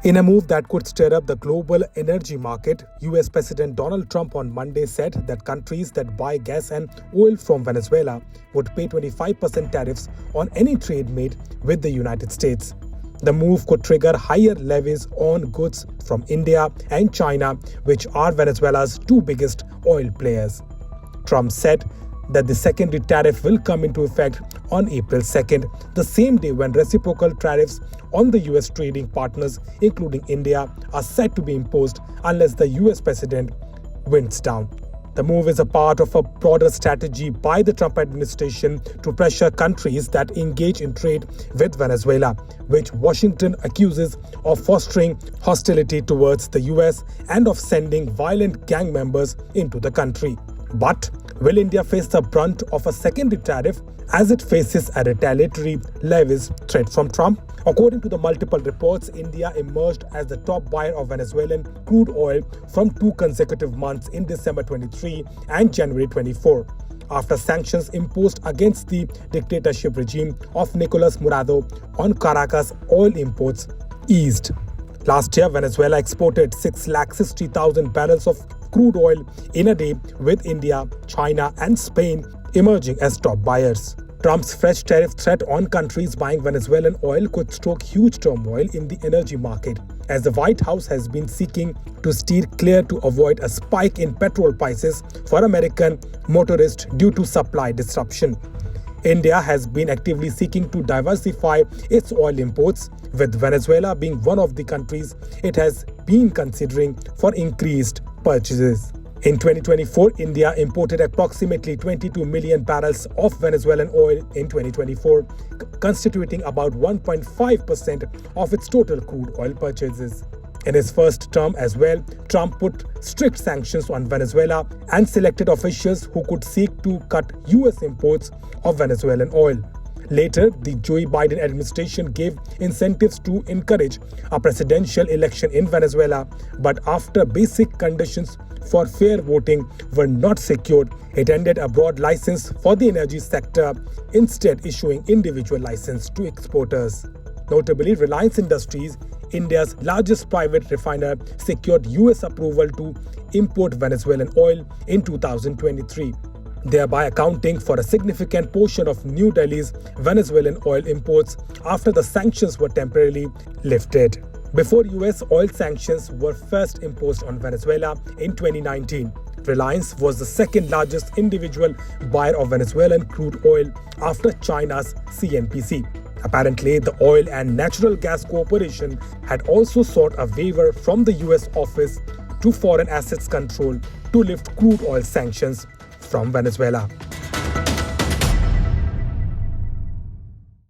In a move that could stir up the global energy market, US President Donald Trump on Monday said that countries that buy gas and oil from Venezuela would pay 25% tariffs on any trade made with the United States. The move could trigger higher levies on goods from India and China, which are Venezuela's two biggest oil players. Trump said that the secondary tariff will come into effect on April 2nd, the same day when reciprocal tariffs on the US trading partners, including India, are set to be imposed unless the US president winds down. The move is a part of a broader strategy by the Trump administration to pressure countries that engage in trade with Venezuela, which Washington accuses of fostering hostility towards the US and of sending violent gang members into the country. But will India face the brunt of a secondary tariff as it faces a retaliatory levies threat from Trump? According to the multiple reports, India emerged as the top buyer of Venezuelan crude oil from 2 consecutive months in December 23 and January 24, after sanctions imposed against the dictatorship regime of Nicolas Maduro on Caracas oil imports eased. Last year, Venezuela exported 660,000 barrels of crude oil in a day, with India, China and Spain emerging as top buyers. Trump's fresh tariff threat on countries buying Venezuelan oil could stoke huge turmoil in the energy market, as the White House has been seeking to steer clear to avoid a spike in petrol prices for American motorists due to supply disruption. India has been actively seeking to diversify its oil imports, with Venezuela being one of the countries it has been considering for increased purchases. In 2024, India imported approximately 22 million barrels of Venezuelan oil in 2024, constituting about 1.5% of its total crude oil purchases. In his first term as well, Trump put strict sanctions on Venezuela and selected officials who could seek to cut US imports of Venezuelan oil. Later, the Joe Biden administration gave incentives to encourage a presidential election in Venezuela, but after basic conditions for fair voting were not secured, it ended a broad license for the energy sector, instead issuing individual license to exporters. Notably, Reliance Industries, India's largest private refiner, secured US approval to import Venezuelan oil in 2023, thereby accounting for a significant portion of New Delhi's Venezuelan oil imports after the sanctions were temporarily lifted. Before US oil sanctions were first imposed on Venezuela in 2019, Reliance was the second largest individual buyer of Venezuelan crude oil after China's CNPC. Apparently, the Oil and Natural Gas Corporation had also sought a waiver from the US Office to Foreign Assets Control to lift crude oil sanctions from Venezuela.